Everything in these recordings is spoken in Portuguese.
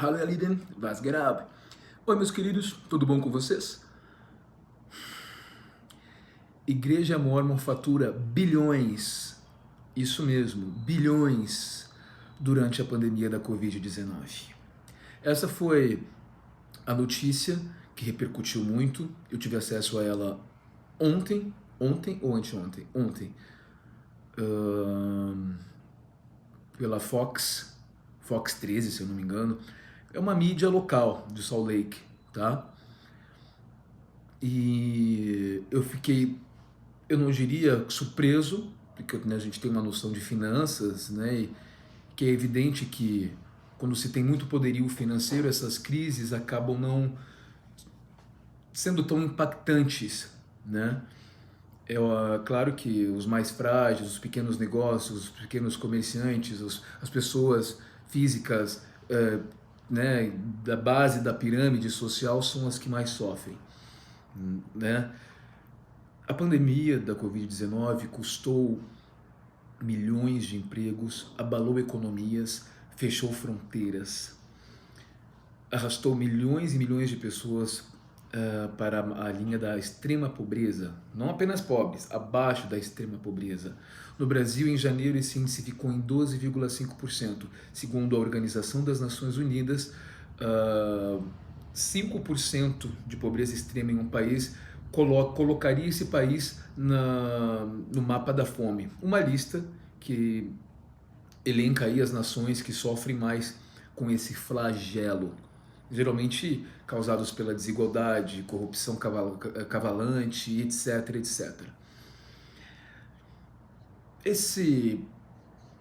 Hallo ihr Lieben, was geht ab? Oi meus queridos, tudo bom com vocês? Igreja Mórmon fatura bilhões, isso mesmo, bilhões, durante a pandemia da Covid-19. Essa foi a notícia que repercutiu muito, eu tive acesso a ela ontem ou anteontem? Ontem, pela Fox 13, se eu não me engano. É uma mídia local de Salt Lake, tá? E eu fiquei, eu não diria surpreso, porque né, a gente tem uma noção de finanças, né? E que é evidente que quando se tem muito poderio financeiro, essas crises acabam não sendo tão impactantes, né? É claro que os mais frágeis, os pequenos negócios, os pequenos comerciantes, as pessoas físicas, né, da base da pirâmide social são as que mais sofrem, né? A pandemia da Covid-19 custou milhões de empregos, abalou economias, fechou fronteiras, arrastou milhões e milhões de pessoas para a linha da extrema pobreza, não apenas pobres, abaixo da extrema pobreza. No Brasil, em janeiro, esse índice ficou em 12,5%. Segundo a Organização das Nações Unidas, 5% de pobreza extrema em um país colocaria esse país no mapa da fome. Uma lista que elenca aí as nações que sofrem mais com esse flagelo, geralmente causados pela desigualdade, corrupção cavalante, etc, etc. Esse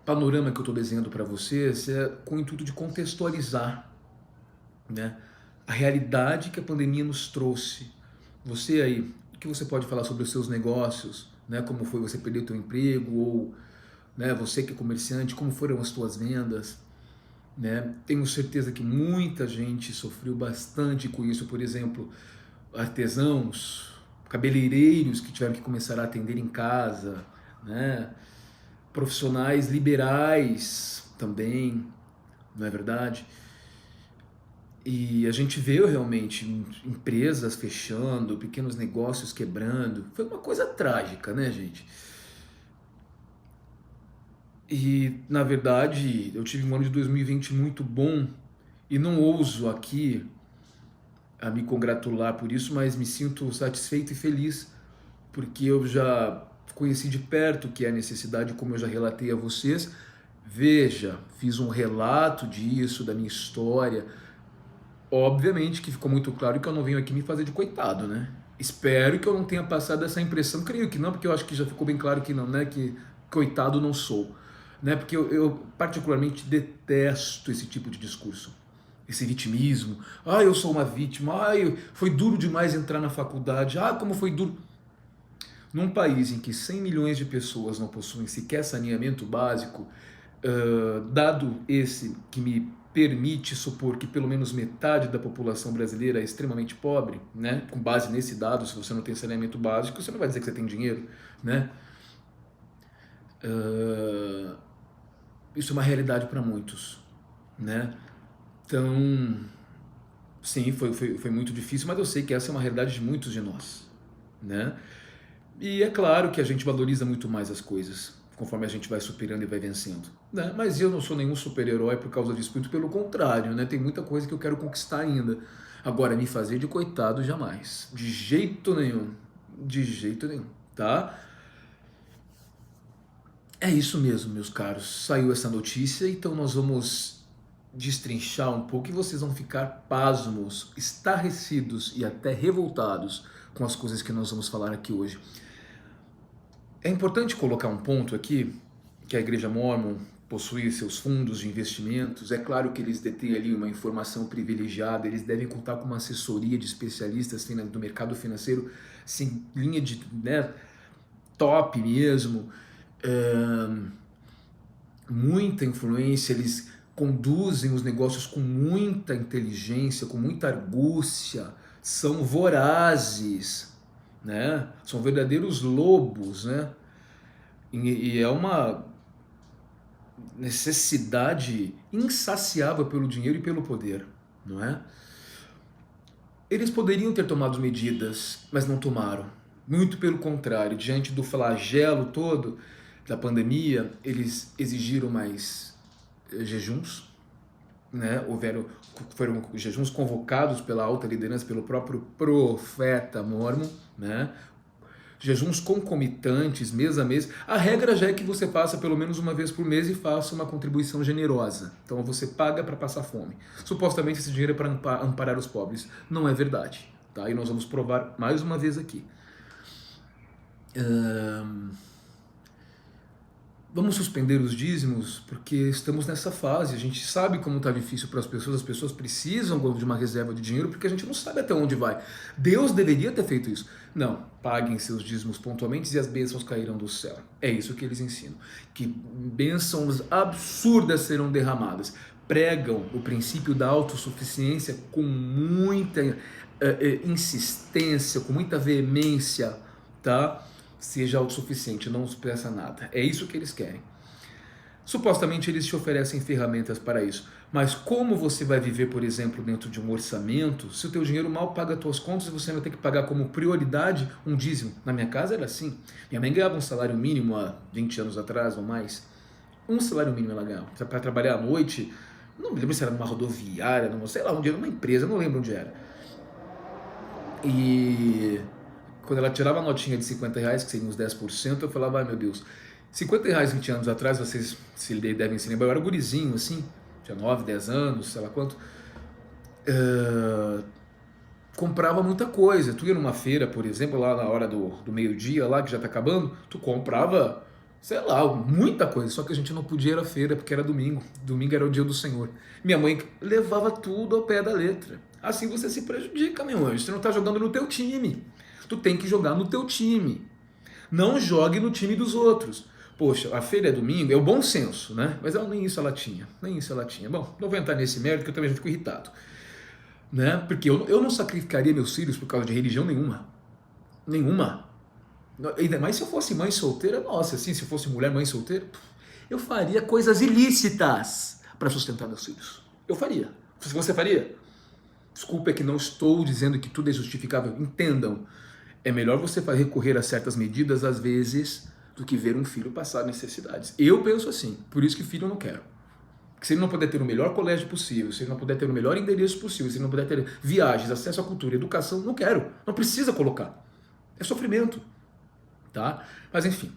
panorama que eu estou desenhando para vocês é com o intuito de contextualizar, né, a realidade que a pandemia nos trouxe. Você aí, o que você pode falar sobre os seus negócios, né, como foi você perder o seu emprego, ou né, você que é comerciante, como foram as suas vendas, né? Tenho certeza que muita gente sofreu bastante com isso, por exemplo, artesãos, cabeleireiros que tiveram que começar a atender em casa, né? Profissionais liberais também, não é verdade? E a gente vê realmente empresas fechando, pequenos negócios quebrando. Foi uma coisa trágica, né, gente? E, na verdade, eu tive um ano de 2020 muito bom e não ouso aqui a me congratular por isso, mas me sinto satisfeito e feliz porque eu já conheci de perto o que é a necessidade, como eu já relatei a vocês. Veja, fiz um relato disso, da minha história. Obviamente que ficou muito claro que eu não venho aqui me fazer de coitado, né? Espero que eu não tenha passado essa impressão. Creio que não, porque eu acho que já ficou bem claro que não, né? Que coitado não sou, né? Porque eu particularmente detesto esse tipo de discurso, esse vitimismo. Ah, eu sou uma vítima. Ah, foi duro demais entrar na faculdade. Ah, como foi duro. Num país em que 100 milhões de pessoas não possuem sequer saneamento básico, dado esse que me permite supor que pelo menos metade da população brasileira é extremamente pobre, né? Com base nesse dado, se você não tem saneamento básico, você não vai dizer que você tem dinheiro, né? Isso é uma realidade para muitos, né? Então, sim, foi muito difícil, mas eu sei que essa é uma realidade de muitos de nós, né? E é claro que a gente valoriza muito mais as coisas conforme a gente vai superando e vai vencendo, né? Mas eu não sou nenhum super-herói por causa disso, muito pelo contrário, né? Tem muita coisa que eu quero conquistar ainda. Agora, me fazer de coitado jamais. De jeito nenhum. De jeito nenhum, tá? É isso mesmo, meus caros. Saiu essa notícia, então nós vamos destrinchar um pouco e vocês vão ficar pasmos, estarrecidos e até revoltados com as coisas que nós vamos falar aqui hoje. É importante colocar um ponto aqui, que a Igreja Mórmon possui seus fundos de investimentos. É claro que eles detêm ali uma informação privilegiada, eles devem contar com uma assessoria de especialistas do mercado financeiro, sim, linha de, né, top mesmo, muita influência, eles conduzem os negócios com muita inteligência, com muita argúcia, são vorazes, né? São verdadeiros lobos, né? E é uma necessidade insaciável pelo dinheiro e pelo poder, não é? Eles poderiam ter tomado medidas, mas não tomaram. Muito pelo contrário, diante do flagelo todo da pandemia, eles exigiram mais jejuns, né? Foram jejuns convocados pela alta liderança, pelo próprio profeta Mórmon, né? Jejuns concomitantes, mês a mês. A regra já é que você faça pelo menos uma vez por mês e faça uma contribuição generosa. Então você paga para passar fome. Supostamente esse dinheiro é para amparar os pobres. Não é verdade. Tá? E nós vamos provar mais uma vez aqui. Vamos suspender os dízimos porque estamos nessa fase. A gente sabe como está difícil para as pessoas precisam de uma reserva de dinheiro porque a gente não sabe até onde vai. Deus deveria ter feito isso. Não, paguem seus dízimos pontualmente e as bênçãos cairão do céu. É isso que eles ensinam. Que bênçãos absurdas serão derramadas. Pregam o princípio da autossuficiência com muita insistência, com muita veemência, tá? Seja autossuficiente, não peça nada. É isso que eles querem. Supostamente eles te oferecem ferramentas para isso. Mas como você vai viver, por exemplo, dentro de um orçamento, se o teu dinheiro mal paga as tuas contas e você vai ter que pagar como prioridade um dízimo? Na minha casa era assim. Minha mãe ganhava um salário mínimo há 20 anos atrás ou mais. Um salário mínimo ela ganhava. Para trabalhar à noite, não me lembro se era numa rodoviária, não sei lá onde era, numa empresa, não lembro onde era. E quando ela tirava a notinha de 50 reais, que seriam uns 10%, eu falava, ai meu Deus, 50 reais 20 anos atrás, vocês se devem se lembrar, eu era gurizinho assim, tinha 9, 10 anos, sei lá quanto, comprava muita coisa. Tu ia numa feira, por exemplo, lá na hora do meio-dia, lá que já tá acabando, tu comprava, sei lá, muita coisa, só que a gente não podia ir à feira, porque era domingo, domingo era o dia do Senhor. Minha mãe levava tudo ao pé da letra. Assim você se prejudica, meu anjo, você não tá jogando no teu time. Tu tem que jogar no teu time. Não jogue no time dos outros. Poxa, a feira é domingo, é o bom senso, né? Mas nem isso ela tinha. Nem isso ela tinha. Bom, não vou entrar nesse mérito que eu também já fico irritado. Né? Porque eu não sacrificaria meus filhos por causa de religião nenhuma. Nenhuma. Ainda mais se eu fosse mãe solteira, nossa, assim, se eu fosse mulher mãe solteira, eu faria coisas ilícitas para sustentar meus filhos. Eu faria. Você faria? Desculpa, é que não estou dizendo que tudo é justificável. Entendam. É melhor você recorrer a certas medidas, às vezes, do que ver um filho passar necessidades. Eu penso assim, por isso que filho eu não quero. Porque se ele não puder ter o melhor colégio possível, se ele não puder ter o melhor endereço possível, se ele não puder ter viagens, acesso à cultura, educação, não quero. Não precisa colocar. É sofrimento. Tá? Mas enfim.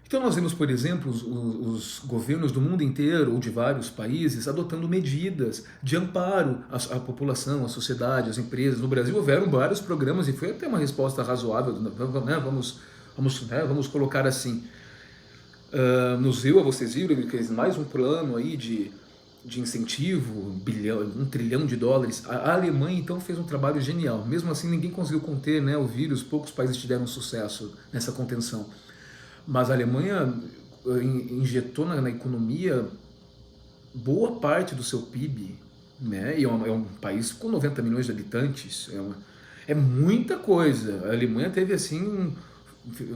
Então nós vemos, por exemplo, os governos do mundo inteiro, ou de vários países, adotando medidas de amparo à população, à sociedade, às empresas. No Brasil houveram vários programas e foi até uma resposta razoável, né? Vamos colocar assim. No ZEUA, vocês viram, mais um plano aí de incentivo, $1 trilhão. A Alemanha então fez um trabalho genial. Mesmo assim ninguém conseguiu conter, né, o vírus, poucos países tiveram sucesso nessa contenção. Mas a Alemanha injetou na economia boa parte do seu PIB, né? E é um país com 90 milhões de habitantes, é muita coisa. A Alemanha teve assim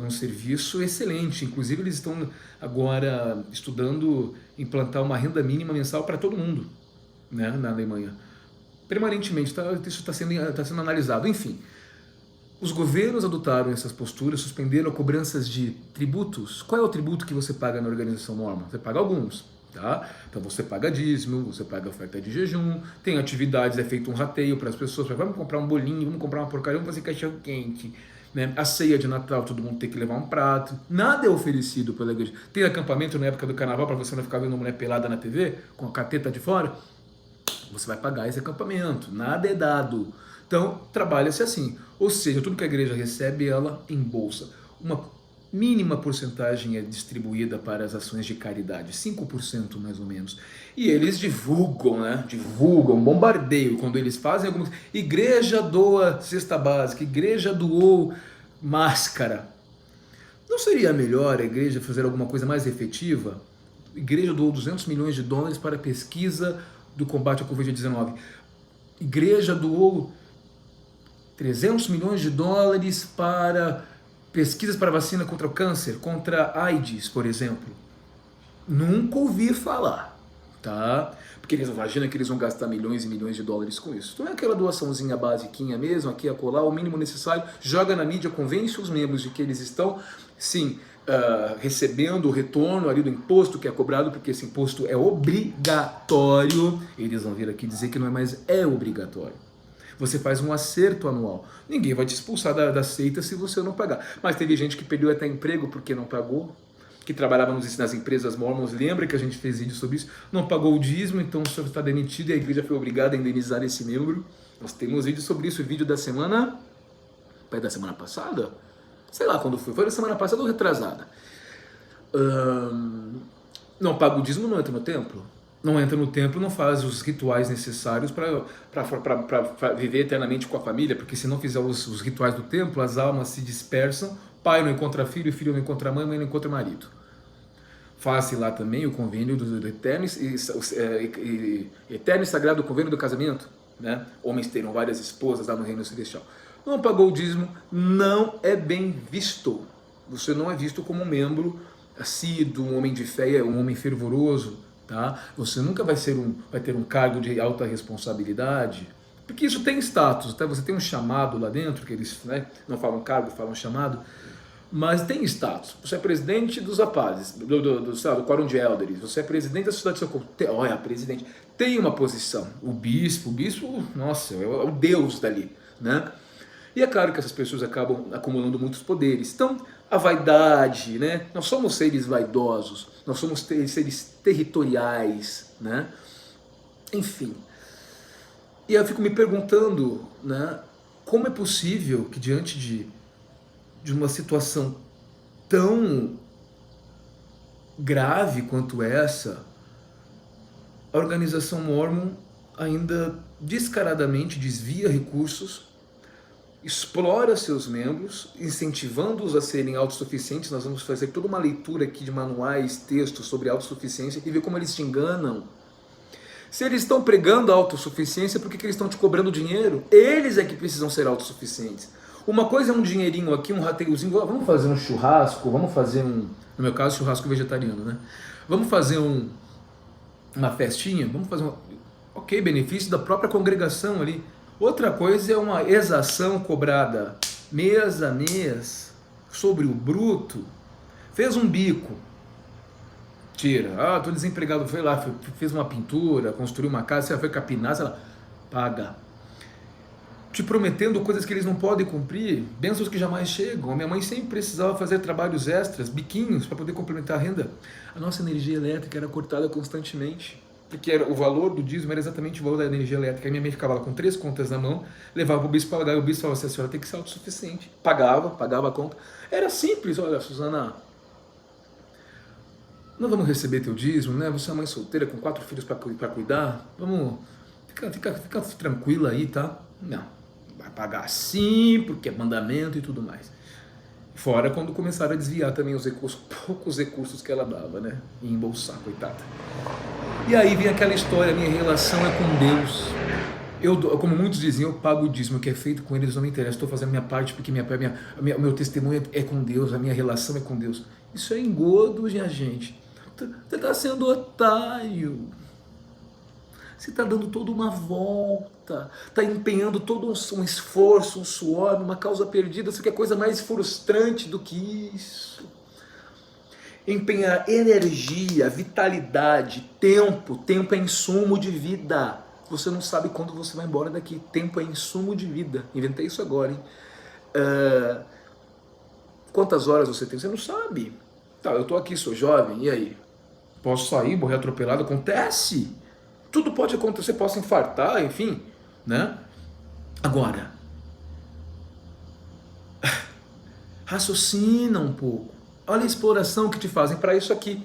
um serviço excelente, inclusive eles estão agora estudando implantar uma renda mínima mensal para todo mundo, né? Na Alemanha. Permanentemente, isso está sendo analisado, enfim. Os governos adotaram essas posturas, suspenderam cobranças de tributos. Qual é o tributo que você paga na organização Mórmon? Você paga alguns, tá? Então você paga dízimo, você paga oferta de jejum, tem atividades, é feito um rateio para as pessoas, vamos comprar um bolinho, vamos comprar uma porcaria, vamos fazer cachorro quente. Né? A ceia de Natal, todo mundo tem que levar um prato. Nada é oferecido pela igreja. Tem acampamento na época do carnaval para você não ficar vendo uma mulher pelada na TV, com a cateta de fora? Você vai pagar esse acampamento. Nada é dado. Então, trabalha-se assim. Ou seja, tudo que a igreja recebe, ela embolsa. Uma mínima porcentagem é distribuída para as ações de caridade, 5% mais ou menos. E eles divulgam, né? Divulgam, bombardeio, quando eles fazem algumas... Igreja doa cesta básica, igreja doou máscara. Não seria melhor a igreja fazer alguma coisa mais efetiva? A igreja doou $200 milhões para a pesquisa do combate à Covid-19. A igreja doou $300 milhões para pesquisas para vacina contra o câncer, contra a AIDS, por exemplo. Nunca ouvi falar, tá? Porque eles imaginam que eles vão gastar milhões e milhões de dólares com isso. Então é aquela doaçãozinha basiquinha mesmo, aqui a colar, o mínimo necessário, joga na mídia, convence os membros de que eles estão, sim, recebendo o retorno ali do imposto que é cobrado, porque esse imposto é obrigatório. Eles vão vir aqui dizer que não é mais obrigatório. Você faz um acerto anual. Ninguém vai te expulsar da seita se você não pagar. Mas teve gente que perdeu até emprego porque não pagou, que trabalhava nas empresas mormons, lembra que a gente fez vídeo sobre isso, não pagou o dízimo, então o senhor está demitido e a igreja foi obrigada a indenizar esse membro. Nós temos vídeo sobre isso, vídeo da semana passada? Sei lá quando foi da semana passada ou retrasada. Não paga o dízimo, não entra no templo. Não entra no templo, não faz os rituais necessários para viver eternamente com a família, porque se não fizer os rituais do templo, as almas se dispersam, pai não encontra filho, filho não encontra mãe, mãe não encontra marido. Faz-se lá também o convênio do eterno e sagrado convênio do casamento, né? Homens terão várias esposas lá no reino celestial. Não pagou o dízimo, não é bem visto. Você não é visto como um membro assíduo, um homem de fé, um homem fervoroso, tá? Você nunca vai ter um cargo de alta responsabilidade, porque isso tem status, tá? Você tem um chamado lá dentro, que eles, né, não falam cargo, falam chamado, mas tem status. Você é presidente dos rapazes, do Quórum de Elders, você é presidente da sociedade de socorro. Olha, presidente, tem uma posição. O bispo, nossa, é o deus dali, né? E é claro que essas pessoas acabam acumulando muitos poderes. Então, a vaidade, né? Nós somos seres vaidosos, nós somos seres territoriais, né? Enfim. E eu fico me perguntando, né? Como é possível que diante de uma situação tão grave quanto essa, a organização Mormon ainda descaradamente desvia recursos, explora seus membros, incentivando-os a serem autossuficientes. Nós vamos fazer toda uma leitura aqui de manuais, textos sobre autossuficiência e ver como eles te enganam. Se eles estão pregando a autossuficiência, por que eles estão te cobrando dinheiro? Eles é que precisam ser autossuficientes. Uma coisa é um dinheirinho aqui, um rateiozinho, vamos fazer um churrasco, vamos fazer no meu caso, churrasco vegetariano, né? Vamos fazer uma festinha, vamos fazer ok, benefício da própria congregação ali. Outra coisa é uma exação cobrada mês a mês sobre o bruto. Fez um bico, tira. Estou desempregado, foi lá, fez uma pintura, construiu uma casa, você foi capinar, sei lá, paga. Te prometendo coisas que eles não podem cumprir, bênçãos que jamais chegam. A minha mãe sempre precisava fazer trabalhos extras, biquinhos, para poder complementar a renda. A nossa energia elétrica era cortada constantemente, porque o valor do dízimo era exatamente o valor da energia elétrica. A minha mãe ficava lá com 3 contas na mão, levava para o bispo para pagar, e o bispo falava assim: a senhora tem que ser autossuficiente. Pagava a conta. Era simples. Olha, Suzana, não vamos receber teu dízimo, né? Você é uma mãe solteira com 4 filhos para cuidar. Vamos, fica tranquila aí, tá? Não, vai pagar sim, porque é mandamento e tudo mais. Fora quando começaram a desviar também os recursos, poucos recursos que ela dava, né? E embolsar, coitada. E aí vem aquela história: a minha relação é com Deus. Como muitos diziam, eu pago o dízimo, o que é feito com eles não me interessa, estou fazendo a minha parte porque o meu testemunho é com Deus, a minha relação é com Deus. Isso é engodo, minha gente. Você está sendo otário. Você está dando toda uma volta, está empenhando todo um esforço, um suor, uma causa perdida. Isso que é coisa mais frustrante do que isso. Empenhar energia, vitalidade, tempo. Tempo é insumo de vida. Você não sabe quando você vai embora daqui. Tempo é insumo de vida. Inventei isso agora, hein? Quantas horas você tem? Você não sabe. Tá, eu tô aqui, sou jovem, e aí? Posso sair, morrer atropelado? Acontece. Tudo pode acontecer, posso infartar, enfim, né? Agora, raciocina um pouco. Olha a exploração que te fazem para isso aqui.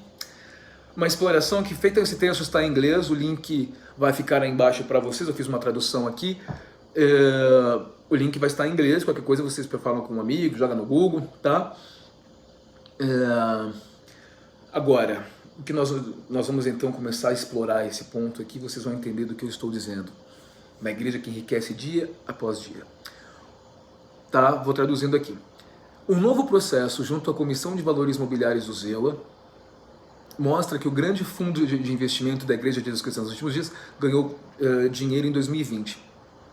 Uma exploração que, feita esse texto, está em inglês, o link vai ficar aí embaixo para vocês, eu fiz uma tradução aqui. O link vai estar em inglês, qualquer coisa vocês falam com um amigo, joga no Google, tá? Agora, o que nós vamos então começar a explorar esse ponto aqui, vocês vão entender do que eu estou dizendo. Uma igreja que enriquece dia após dia. Tá? Vou traduzindo aqui. Um novo processo junto à Comissão de Valores Mobiliários do ZEUA mostra que o grande fundo de investimento da Igreja de Jesus Cristo nos últimos dias ganhou dinheiro em 2020.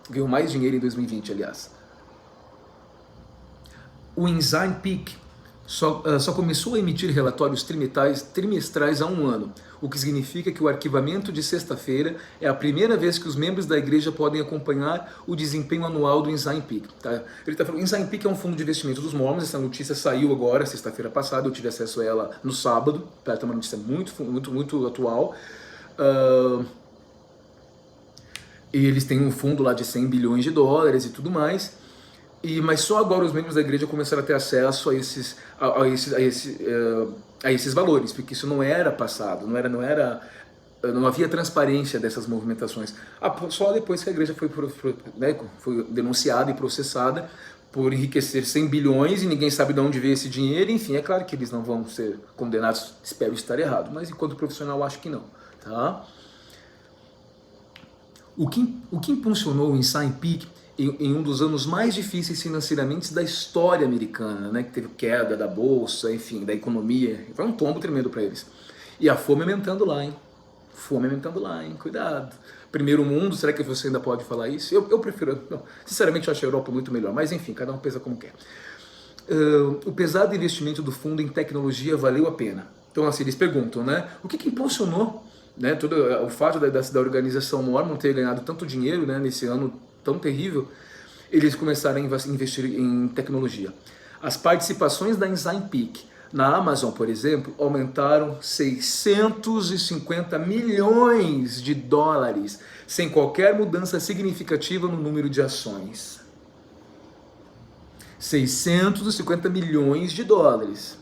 Ganhou mais dinheiro em 2020, aliás. O Ensign Peak só começou a emitir relatórios trimestrais há um ano, o que significa que o arquivamento de sexta-feira é a primeira vez que os membros da igreja podem acompanhar o desempenho anual do Ensign Peak. Tá? Ele está falando, o Ensign Peak é um fundo de investimento dos Mormons, essa notícia saiu agora, sexta-feira passada, eu tive acesso a ela no sábado, tá? É uma notícia muito atual. E eles têm um fundo lá de 100 bilhões de dólares e tudo mais. Mas só agora os membros da igreja começaram a ter acesso a esses valores, porque isso não era passado, não havia transparência dessas movimentações. Só depois que a igreja foi denunciada e processada por enriquecer 100 bilhões e ninguém sabe de onde veio esse dinheiro. Enfim, é claro que eles não vão ser condenados, espero estar errado, mas enquanto profissional acho que não. Tá? O que impulsionou o Ensign Peak em um dos anos mais difíceis financeiramente da história americana, né, que teve queda da bolsa, enfim, da economia, foi um tombo tremendo para eles. E a fome aumentando lá, hein? Fome aumentando lá, hein? Cuidado. Primeiro mundo, será que você ainda pode falar isso? Eu prefiro, não, sinceramente eu acho a Europa muito melhor, mas enfim, cada um pensa como quer. O pesado investimento do fundo em tecnologia valeu a pena. Então assim, eles perguntam, né, o que impulsionou, né, todo o fato da organização Mormon ter ganhado tanto dinheiro, né, nesse ano tão terrível, eles começaram a investir em tecnologia. As participações da Ensign Peak na Amazon, por exemplo, aumentaram 650 milhões de dólares, sem qualquer mudança significativa no número de ações. 650 milhões de dólares.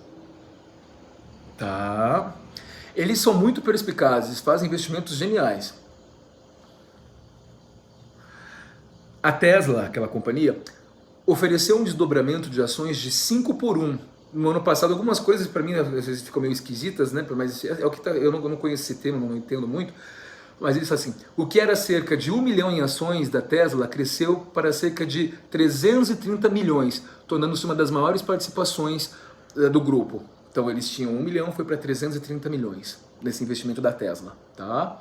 Tá? Eles são muito perspicazes, fazem investimentos geniais. A Tesla, aquela companhia, ofereceu um desdobramento de ações de 5 por 1. No ano passado, algumas coisas para mim às vezes ficam meio esquisitas, né? Mas é o que tá, eu não conheço esse tema, não entendo muito. Mas ele disse assim, o que era cerca de 1 milhão em ações da Tesla cresceu para cerca de 330 milhões, tornando-se uma das maiores participações do grupo. Então eles tinham 1 milhão, foi para 330 milhões nesse investimento da Tesla, tá?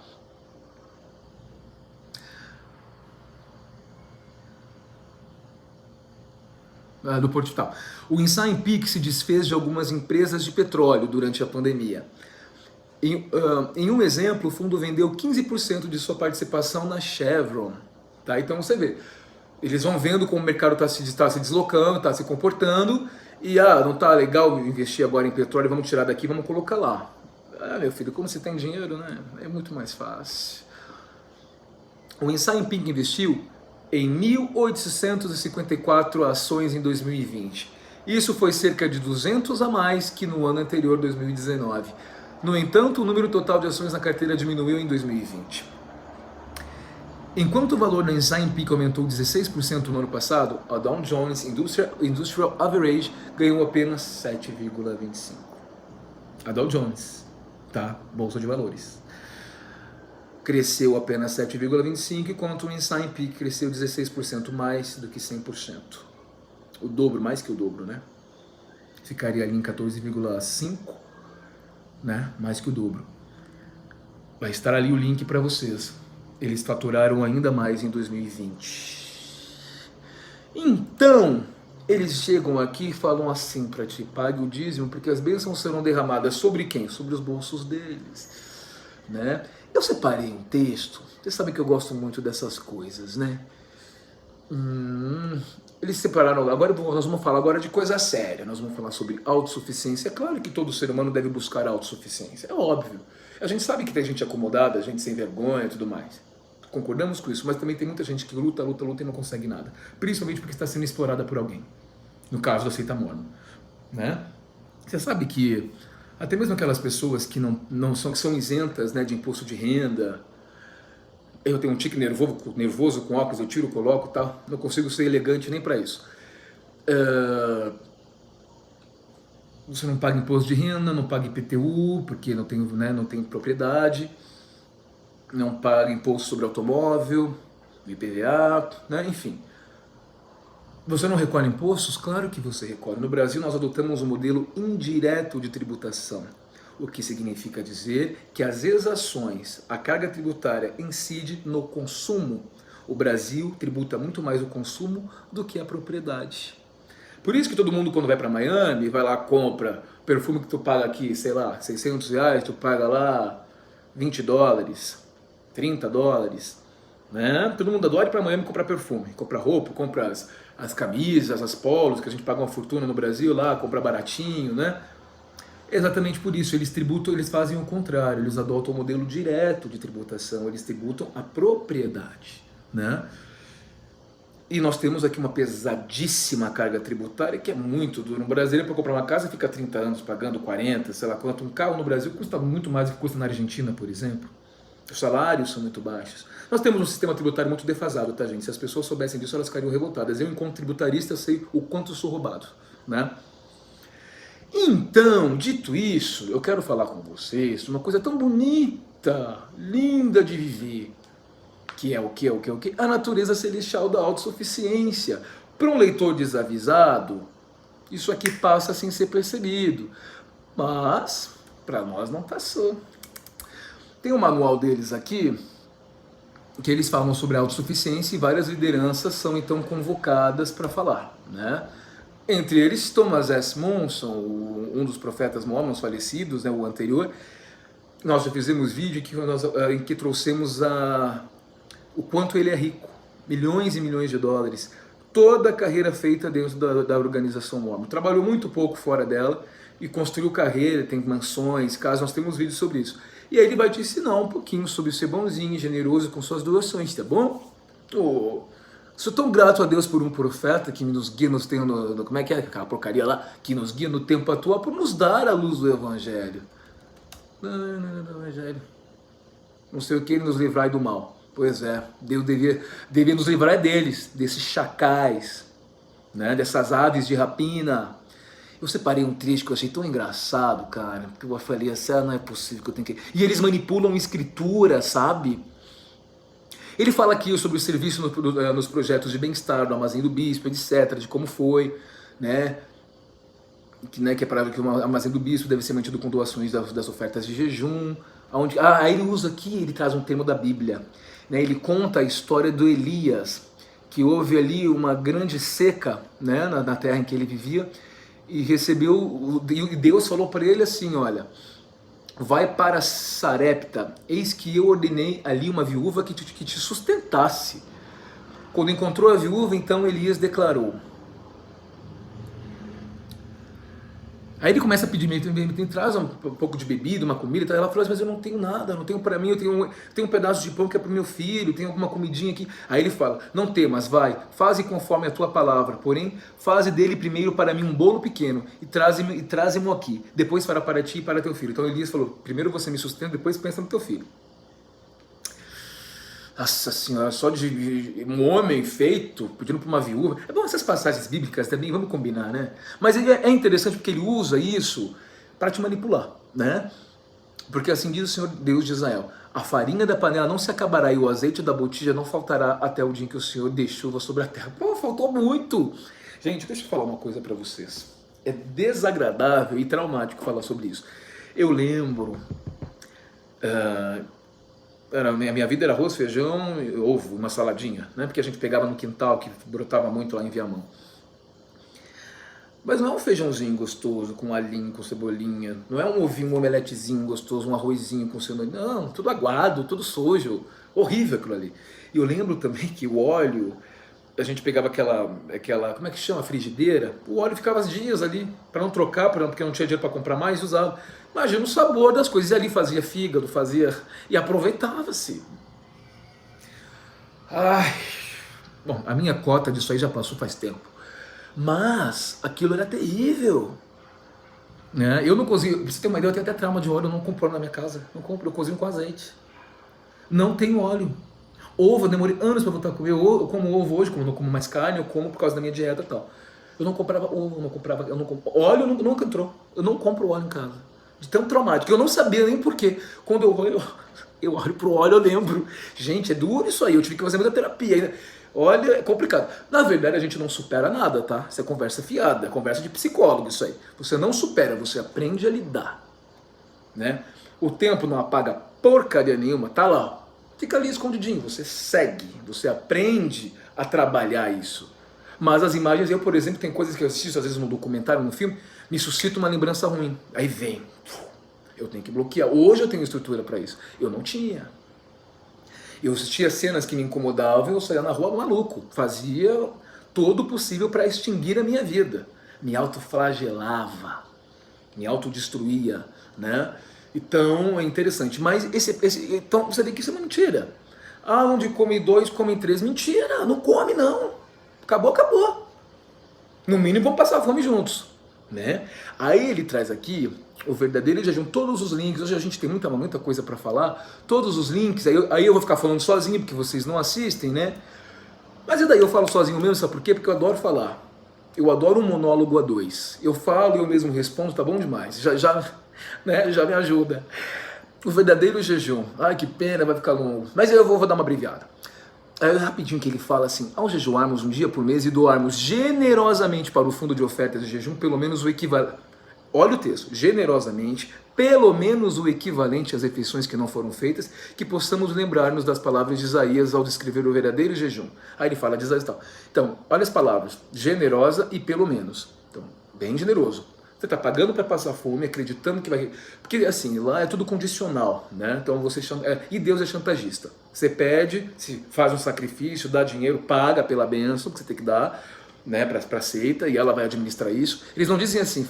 Do portal. O Ensign Peak se desfez de algumas empresas de petróleo durante a pandemia. Em um exemplo, o fundo vendeu 15% de sua participação na Chevron. Tá? Então você vê, eles vão vendo como o mercado está se deslocando, está se comportando, e não está legal investir agora em petróleo, vamos tirar daqui, vamos colocar lá. Meu filho, como você tem dinheiro, né? É muito mais fácil. O Ensign Peak investiu em 1.854 ações em 2020. Isso foi cerca de 200 a mais que no ano anterior, 2019. No entanto, o número total de ações na carteira diminuiu em 2020. Enquanto o valor da Ensign Peak aumentou 16% no ano passado, a Dow Jones Industrial Average ganhou apenas 7,25%. A Dow Jones, tá? Bolsa de valores. Cresceu apenas 7,25%, enquanto o Ensign Peak cresceu 16% mais do que 100%. O dobro, mais que o dobro, né? Ficaria ali em 14,5%, né? Mais que o dobro. Vai estar ali o link para vocês. Eles faturaram ainda mais em 2020. Então, eles chegam aqui e falam assim para ti, pague o dízimo, porque as bênçãos serão derramadas sobre quem? Sobre os bolsos deles, né? Eu separei um texto, vocês sabem que eu gosto muito dessas coisas, né? Eles separaram, agora nós vamos falar agora de coisa séria, nós vamos falar sobre autossuficiência. É claro que todo ser humano deve buscar autossuficiência, é óbvio. A gente sabe que tem gente acomodada, gente sem vergonha e tudo mais. Concordamos com isso, mas também tem muita gente que luta e não consegue nada. Principalmente porque está sendo explorada por alguém. No caso da seita mormon, né? Você sabe que até mesmo aquelas pessoas que que são isentas, né, de imposto de renda. Eu tenho um tique nervoso com óculos, eu tiro, coloco e tal. Não consigo ser elegante nem para isso. Você não paga imposto de renda, não paga IPTU, porque não tem propriedade. Não paga imposto sobre automóvel, IPVA, né, enfim. Você não recolhe impostos? Claro que você recolhe. No Brasil nós adotamos um modelo indireto de tributação. o que significa dizer que as exações, a carga tributária incide no consumo. O Brasil tributa muito mais o consumo do que a propriedade. Por isso que todo mundo, quando vai para Miami, vai lá, compra perfume que tu paga aqui, sei lá, R$600, tu paga lá $20, $30, né? Todo mundo adora ir para Miami comprar perfume, comprar roupa, compra as camisas, as polos, que a gente paga uma fortuna no Brasil lá, compra baratinho, né? Exatamente por isso, eles tributam, eles fazem o contrário, eles adotam o modelo direto de tributação, eles tributam a propriedade, né? E nós temos aqui uma pesadíssima carga tributária que é muito dura. Um brasileiro para comprar uma casa fica 30 anos pagando 40, sei lá quanto. Um carro no Brasil custa muito mais do que custa na Argentina, por exemplo. Os salários são muito baixos. Nós temos um sistema tributário muito defasado, tá, gente? Se as pessoas soubessem disso, elas ficariam revoltadas. Eu, enquanto tributarista, sei o quanto eu sou roubado, né? Então, dito isso, eu quero falar com vocês uma coisa tão bonita, linda de viver, que é o que? A natureza celestial da autossuficiência. Para um leitor desavisado, isso aqui passa sem ser percebido, mas para nós não passou. Tem um manual deles aqui, que eles falam sobre a autossuficiência e várias lideranças são então convocadas para falar, né? Entre eles, Thomas S. Monson, um dos profetas mormons falecidos, né, o anterior. Nós já fizemos vídeo em que trouxemos o quanto ele é rico, milhões e milhões de dólares, toda a carreira feita dentro da organização mormon. Trabalhou muito pouco fora dela e construiu carreira, tem mansões, casas, nós temos vídeos sobre isso. E aí ele vai te ensinar um pouquinho sobre ser bonzinho e generoso com suas doações, tá bom? Sou tão grato a Deus por um profeta que nos guia nos tem como é que é aquela porcaria lá? Que nos guia no tempo atual por nos dar a luz do Evangelho. Não, Evangelho. Não sei o que, ele nos livrar do mal. Pois é, Deus devia nos livrar deles, desses chacais, né? Dessas aves de rapina. Eu separei um trecho que eu achei tão engraçado, cara, que eu falei assim, não é possível que eu tenho que... E eles manipulam escritura, sabe? Ele fala aqui sobre o serviço nos projetos de bem-estar, do Armazém do Bispo, etc., de como foi, né? Que é para que o Armazém do Bispo deve ser mantido com doações das ofertas de jejum. Aí ele usa aqui, ele traz um termo da Bíblia, né? Ele conta a história do Elias, que houve ali uma grande seca, né, na terra em que ele vivia, e Deus falou para ele assim, olha, vai para Sarepta, eis que eu ordenei ali uma viúva que te sustentasse. Quando encontrou a viúva, então Elias declarou. Aí ele começa a pedir, me traz um pouco de bebida, uma comida, ela falou assim, mas eu não tenho nada, não tenho para mim, eu tenho um pedaço de pão que é para o meu filho, tenho alguma comidinha aqui. Aí ele fala, não temas, vai, faze conforme a tua palavra, porém, faze dele primeiro para mim um bolo pequeno e traze-mo aqui, depois fará para ti e para teu filho. Então Elias falou, primeiro você me sustenta, depois pensa no teu filho. Nossa senhora, só de um homem feito, pedindo para uma viúva. É bom essas passagens bíblicas também, vamos combinar, né? Mas é interessante porque ele usa isso para te manipular, né? Porque assim diz o Senhor Deus de Israel, a farinha da panela não se acabará e o azeite da botija não faltará até o dia em que o Senhor dê chuva sobre a terra. Pô, faltou muito! Gente, deixa eu falar uma coisa para vocês. É desagradável e traumático falar sobre isso. Eu lembro... a minha vida era arroz, feijão, ovo, uma saladinha, né? Porque a gente pegava no quintal, que brotava muito lá em Viamão. Mas não é um feijãozinho gostoso, com alhinho, com cebolinha, não é um ovinho, um omeletezinho gostoso, um arrozinho com cenoura, não, tudo aguado, tudo sujo, horrível aquilo ali. E eu lembro também que o óleo, a gente pegava aquela como é que chama, frigideira, o óleo ficava dias ali, para não trocar, porque não tinha dinheiro para comprar mais, e usava. Imagina o sabor das coisas, e ali fazia fígado, e aproveitava-se. Ai, bom, a minha cota disso aí já passou faz tempo, mas aquilo era terrível, né? Eu não cozinho, pra você ter uma ideia, eu tenho até trauma de óleo, eu não compro óleo na minha casa, não compro, eu cozinho com azeite, não tenho óleo. Ovo, eu demorei anos para voltar a comer, eu como ovo hoje, como eu não como mais carne, eu como por causa da minha dieta e tal. Eu não comprava ovo, óleo nunca entrou, eu não compro óleo em casa. De tão traumático, eu não sabia nem porquê. Quando eu olho pro óleo, eu lembro. Gente, é duro isso aí, eu tive que fazer muita terapia ainda. Olha, é complicado. Na verdade, a gente não supera nada, tá? Isso é conversa fiada, é conversa de psicólogo isso aí. Você não supera, você aprende a lidar. né? O tempo não apaga porcaria nenhuma, tá lá, ó. Fica ali escondidinho, você segue, você aprende a trabalhar isso. Mas as imagens, eu, por exemplo, tem coisas que eu assisto, às vezes no documentário, no filme, me suscita uma lembrança ruim. Aí vem, eu tenho que bloquear. Hoje eu tenho estrutura para isso. Eu não tinha. Eu assistia cenas que me incomodavam e eu saía na rua maluco. Fazia todo o possível para extinguir a minha vida. Me autoflagelava, me autodestruía, né? Então é interessante. Mas então você vê que isso é uma mentira. Ah, onde come 2, come 3. Mentira, não come não. Acabou, acabou. No mínimo vamos passar fome juntos, né? Aí ele traz aqui o verdadeiro jejum, todos os links. Hoje a gente tem muita coisa para falar. Todos os links. Aí eu vou ficar falando sozinho porque vocês não assistem, né? Mas e daí eu falo sozinho mesmo, sabe por quê? Porque eu adoro falar. Eu adoro um monólogo a dois. Eu falo e eu mesmo respondo, tá bom demais. Já me ajuda. O verdadeiro jejum. Ai, que pena, vai ficar longo. Mas eu vou dar uma abreviada. Aí rapidinho que ele fala assim: ao jejuarmos um dia por mês e doarmos generosamente para o fundo de ofertas de jejum, pelo menos o equivalente. Olha o texto, generosamente, pelo menos o equivalente às refeições que não foram feitas, que possamos lembrar-nos das palavras de Isaías ao descrever o verdadeiro jejum. Aí ele fala de Isaías e tal. Então, olha as palavras, generosa e pelo menos. Então, bem generoso. Você está pagando para passar fome, acreditando que vai... Porque assim, lá é tudo condicional, né? Então você e Deus é chantagista. Você pede, se faz um sacrifício, dá dinheiro, paga pela bênção que você tem que dar, né, para a seita, e ela vai administrar isso. Eles não dizem assim,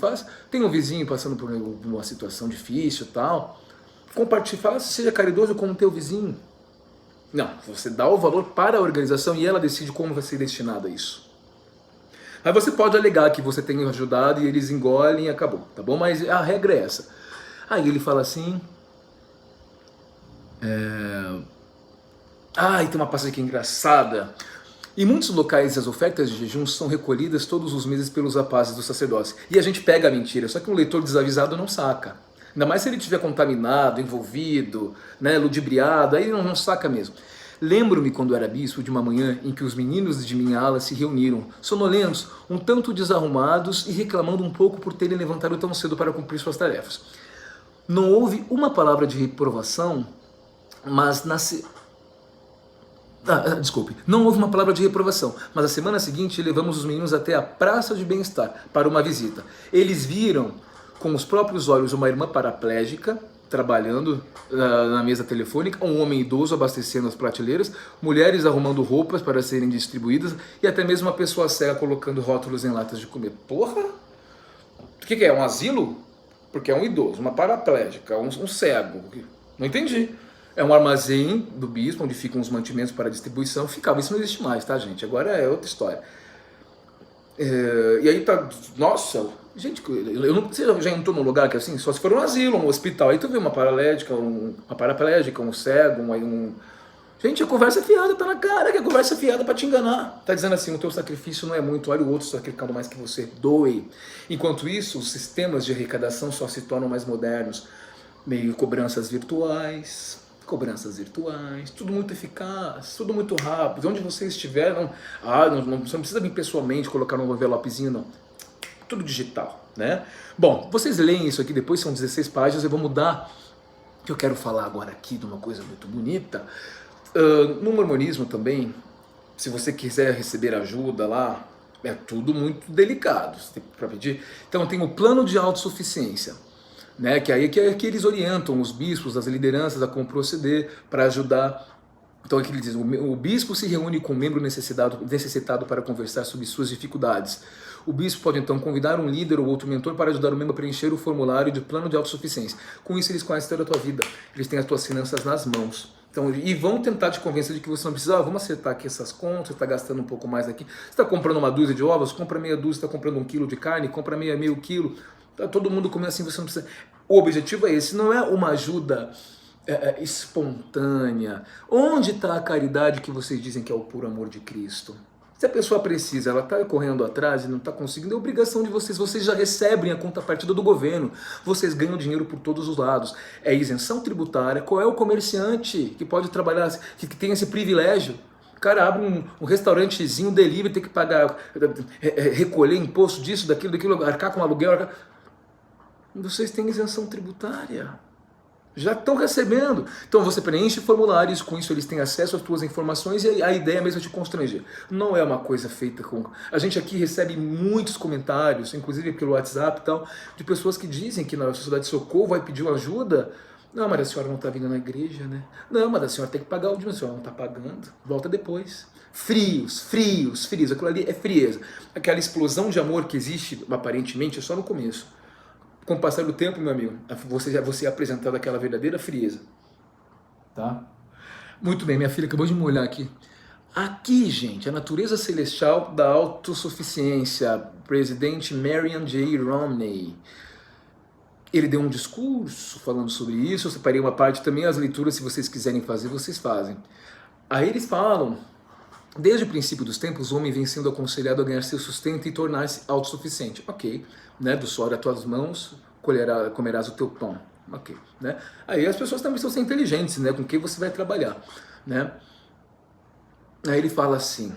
tem um vizinho passando por uma situação difícil e tal, compartilhe, seja caridoso com o teu vizinho. Não, você dá o valor para a organização e ela decide como vai ser destinado a isso. Aí você pode alegar que você tem ajudado e eles engolem e acabou, tá bom? Mas a regra é essa. Aí ele fala assim... e tem uma passagem aqui engraçada. Em muitos locais as ofertas de jejum são recolhidas todos os meses pelos rapazes do sacerdócio. E a gente pega a mentira, só que um leitor desavisado não saca. Ainda mais se ele estiver contaminado, envolvido, né, ludibriado, aí não saca mesmo. Lembro-me quando era bispo de uma manhã em que os meninos de minha ala se reuniram, sonolentos, um tanto desarrumados e reclamando um pouco por terem levantado tão cedo para cumprir suas tarefas. Não houve uma palavra de reprovação, mas não houve uma palavra de reprovação, mas na semana seguinte levamos os meninos até a praça de bem-estar para uma visita. Eles viram com os próprios olhos uma irmã paraplégica trabalhando na mesa telefônica, um homem idoso abastecendo as prateleiras, mulheres arrumando roupas para serem distribuídas e até mesmo uma pessoa cega colocando rótulos em latas de comer. Porra! O que é? Um asilo? Porque é um idoso, uma paraplégica, um cego. Não entendi. É um armazém do bispo, onde ficam os mantimentos para distribuição. Ficava, isso não existe mais, tá, gente? Agora é outra história. E aí tá... Nossa... Gente, você já entrou num lugar que assim, só se for um asilo, um hospital, aí tu vê uma paraplégica, um cego, Gente, a conversa fiada tá na cara, que a conversa fiada pra te enganar. Tá dizendo assim, o teu sacrifício não é muito, olha o outro sacrificando mais que você, doe. Enquanto isso, os sistemas de arrecadação só se tornam mais modernos, meio cobranças virtuais, tudo muito eficaz, tudo muito rápido. Onde você estiver, você não precisa vir pessoalmente colocar num envelopezinho, não. Tudo digital, né? Bom, vocês leem isso aqui depois, são 16 páginas, eu vou mudar, que eu quero falar agora aqui de uma coisa muito bonita. No mormonismo também, se você quiser receber ajuda lá, é tudo muito delicado para pedir. Então tem o plano de autossuficiência, né? Que aí é que eles orientam os bispos, as lideranças a como proceder para ajudar. Então aqui ele diz, o bispo se reúne com um membro necessitado para conversar sobre suas dificuldades. O bispo pode então convidar um líder ou outro mentor para ajudar o membro a preencher o formulário de plano de autossuficiência. Com isso eles conhecem toda a tua vida, eles têm as tuas finanças nas mãos. Então, e vão tentar te convencer de que você não precisa, vamos acertar aqui essas contas, você está gastando um pouco mais aqui. Você está comprando uma dúzia de ovos, compra meia dúzia, está comprando 1 quilo de carne, compra meio quilo. Tá todo mundo comendo assim, você não precisa. O objetivo é esse, não é uma ajuda espontânea. Onde está a caridade que vocês dizem que é o puro amor de Cristo? Se a pessoa precisa, ela está correndo atrás e não está conseguindo, é obrigação de vocês. Vocês já recebem a contrapartida do governo. Vocês ganham dinheiro por todos os lados. É isenção tributária. Qual é o comerciante que pode trabalhar, que tem esse privilégio? O cara abre um restaurantezinho, delivery, tem que pagar, recolher imposto disso, daquilo, arcar com aluguel. Vocês têm isenção tributária. Já estão recebendo. Então você preenche formulários, com isso eles têm acesso às suas informações e a ideia mesmo é te constranger. Não é uma coisa feita com... A gente aqui recebe muitos comentários, inclusive pelo WhatsApp e tal, de pessoas que dizem que na Sociedade de Socorro vai pedir uma ajuda. Não, mas a senhora não está vindo na igreja, né? Não, mas a senhora tem que pagar o dinheiro, a senhora não está pagando, volta depois. Frios, frios, frios, aquilo ali é frieza. Aquela explosão de amor que existe, aparentemente, é só no começo. Com o passar do tempo, meu amigo, você é apresentado aquela verdadeira frieza. Tá? Muito bem, minha filha acabou de me olhar aqui. Aqui, gente, a natureza celestial da autossuficiência. Presidente Marion J. Romney. Ele deu um discurso falando sobre isso. Eu separei uma parte também, as leituras, se vocês quiserem fazer, vocês fazem. Aí eles falam, desde o princípio dos tempos, o homem vem sendo aconselhado a ganhar seu sustento e tornar-se autossuficiente. Ok, né? Do suor das tuas mãos comerás o teu pão. Ok, né? Aí as pessoas também precisam ser inteligentes, né? Com quem você vai trabalhar, né? Aí ele fala assim,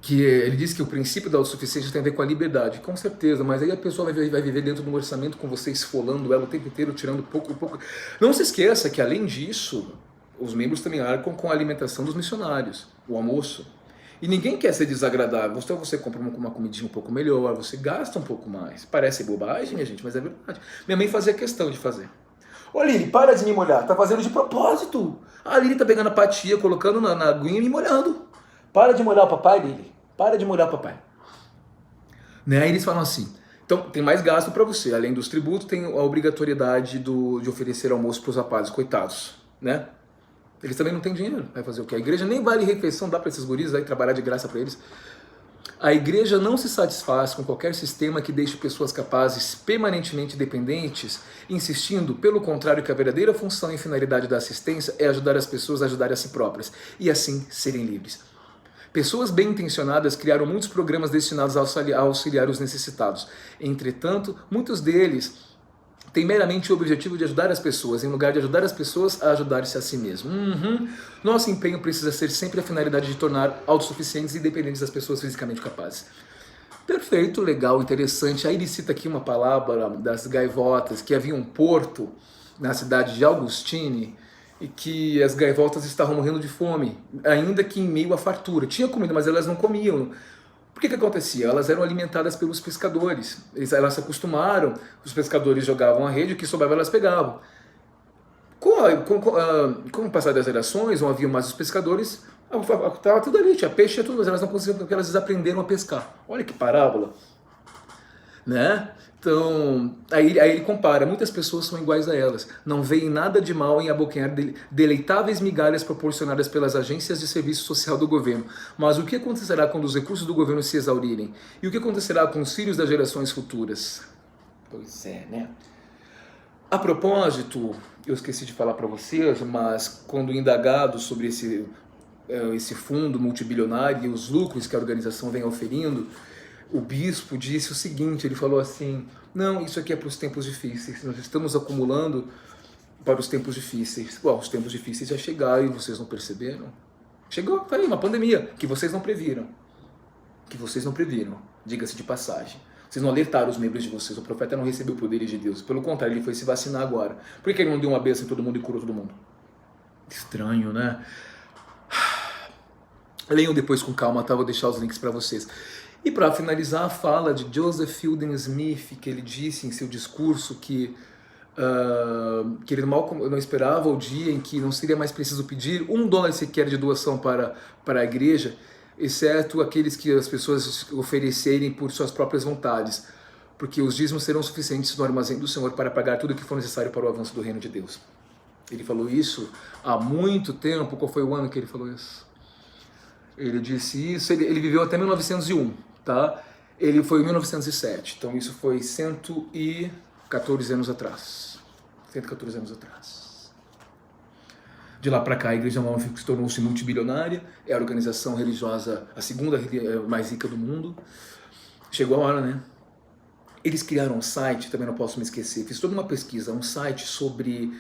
que ele diz que o princípio da autossuficiência tem a ver com a liberdade, com certeza, mas aí a pessoa vai viver dentro de um orçamento com você esfolando ela o tempo inteiro, tirando pouco. Não se esqueça que além disso, os membros também arcam com a alimentação dos missionários, o almoço. E ninguém quer ser desagradável, então você compra uma comidinha um pouco melhor, você gasta um pouco mais. Parece bobagem, minha gente, mas é verdade. Minha mãe fazia questão de fazer. Ô Lili, para de me molhar, tá fazendo de propósito. A Lili tá pegando a patia, colocando na aguinha e me molhando. Para de molhar o papai, Lili. Para de molhar o papai. Né? Aí eles falam assim, então tem mais gasto para você. Além dos tributos, tem a obrigatoriedade de oferecer almoço para os rapazes, coitados. Né? Eles também não têm dinheiro. Vai fazer o quê? A igreja nem vale refeição, dá para esses guris aí trabalhar de graça para eles. A igreja não se satisfaz com qualquer sistema que deixe pessoas capazes permanentemente dependentes, insistindo, pelo contrário, que a verdadeira função e finalidade da assistência é ajudar as pessoas a ajudar a si próprias e assim serem livres. Pessoas bem intencionadas criaram muitos programas destinados a auxiliar os necessitados. Entretanto, muitos deles têm meramente o objetivo de ajudar as pessoas, em lugar de ajudar as pessoas a ajudar-se a si mesmo. Nosso empenho precisa ser sempre a finalidade de tornar autossuficientes e independentes das pessoas fisicamente capazes. Perfeito, legal, interessante. Aí ele cita aqui uma palavra das gaivotas, que havia um porto na cidade de Augustine, e que as gaivotas estavam morrendo de fome, ainda que em meio à fartura. Tinha comida, mas elas não comiam. Por que acontecia? Elas eram alimentadas pelos pescadores. Elas se acostumaram, os pescadores jogavam a rede, o que sobrava elas pegavam. Com o passar das gerações, não havia mais os pescadores, estava tudo ali, tinha peixe, tinha tudo, mas elas não conseguiam, porque elas desaprenderam a pescar. Olha que parábola. Né? Então, aí ele compara, muitas pessoas são iguais a elas, não veem nada de mal em abocanhar deleitáveis migalhas proporcionadas pelas agências de serviço social do governo, mas o que acontecerá quando os recursos do governo se exaurirem? E o que acontecerá com os filhos das gerações futuras? Pois é, né? A propósito, eu esqueci de falar para vocês, mas quando indagado sobre esse fundo multibilionário e os lucros que a organização vem oferindo, o bispo disse o seguinte, ele falou assim, não, isso aqui é para os tempos difíceis, nós estamos acumulando para os tempos difíceis. Bom, os tempos difíceis já chegaram e vocês não perceberam? Chegou, tá aí, uma pandemia que vocês não previram. Diga-se de passagem. Vocês não alertaram os membros de vocês, o profeta não recebeu o poder de Deus, pelo contrário, ele foi se vacinar agora. Por que ele não deu uma bênção em todo mundo e curou todo mundo? Estranho, né? Leiam depois com calma, tá? Vou deixar os links para vocês. E para finalizar, a fala de Joseph Fielding Smith, que ele disse em seu discurso que ele mal não esperava o dia em que não seria mais preciso pedir $1 sequer de doação para a igreja, exceto aqueles que as pessoas oferecerem por suas próprias vontades, porque os dízimos serão suficientes no armazém do Senhor para pagar tudo o que for necessário para o avanço do reino de Deus. Ele falou isso há muito tempo. Qual foi o ano que ele falou isso? Ele disse isso, ele viveu até 1901, tá? Ele foi em 1907, então isso foi 114 anos atrás. 114 anos atrás. De lá para cá, a Igreja Mormon tornou-se multibilionária, é a organização religiosa, a segunda mais rica do mundo. Chegou a hora, né? Eles criaram um site, também não posso me esquecer, fiz toda uma pesquisa, um site sobre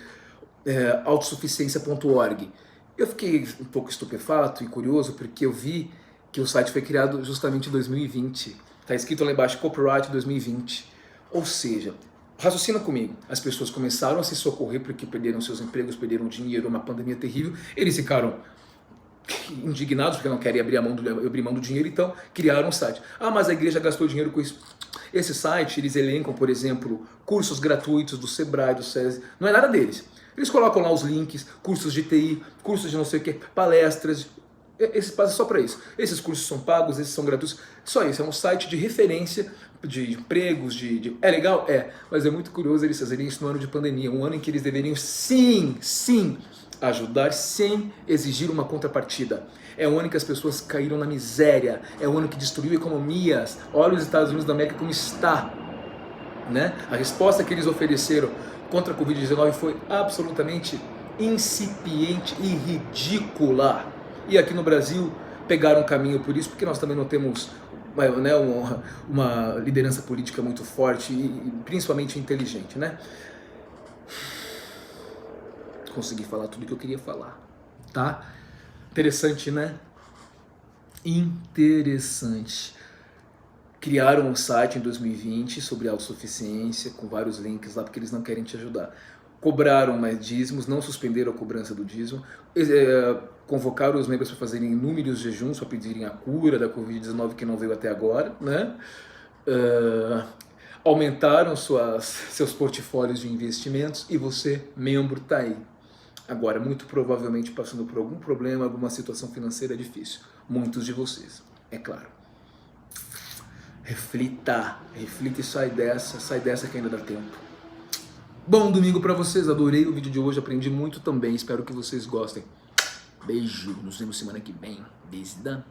autossuficiência.org. Eu fiquei um pouco estupefato e curioso porque eu vi que o site foi criado justamente em 2020. Está escrito lá embaixo, Copyright 2020. Ou seja, Raciocina comigo. As pessoas começaram a se socorrer porque perderam seus empregos, perderam dinheiro, uma pandemia terrível. Eles ficaram indignados porque não querem abrir mão do dinheiro, então criaram um site. Ah, mas a igreja gastou dinheiro com isso. Esse site, eles elencam, por exemplo, cursos gratuitos do Sebrae, do SESI. Não é nada deles. Eles colocam lá os links, cursos de TI, cursos de não sei o que, palestras. Esse passa só para isso. Esses cursos são pagos, esses são gratuitos. Só isso, é um site de referência de empregos, É legal? É. Mas é muito curioso eles fazerem isso no ano de pandemia. Um ano em que eles deveriam sim ajudar sem exigir uma contrapartida. É o ano que as pessoas caíram na miséria. É o ano que destruiu economias. Olha os Estados Unidos da América como está. Né? A resposta que eles ofereceram contra a Covid-19 foi absolutamente incipiente e ridícula. E aqui no Brasil pegaram um caminho por isso, porque nós também não temos, né, uma liderança política muito forte e principalmente inteligente. Né? Consegui falar tudo que eu queria falar. Tá? Interessante, né? Interessante. Criaram um site em 2020 sobre autossuficiência, com vários links lá, porque eles não querem te ajudar. Cobraram mais dízimos, não suspenderam a cobrança do dízimo, convocaram os membros para fazerem inúmeros jejuns, para pedirem a cura da Covid-19 que não veio até agora, né? Aumentaram seus portfólios de investimentos e você, membro, tá aí. Agora, muito provavelmente passando por algum problema, alguma situação financeira difícil. Muitos de vocês, é claro. Reflita e sai dessa que ainda dá tempo. Bom domingo pra vocês, adorei o vídeo de hoje, aprendi muito também, espero que vocês gostem. Beijo, nos vemos semana que vem. Beijão.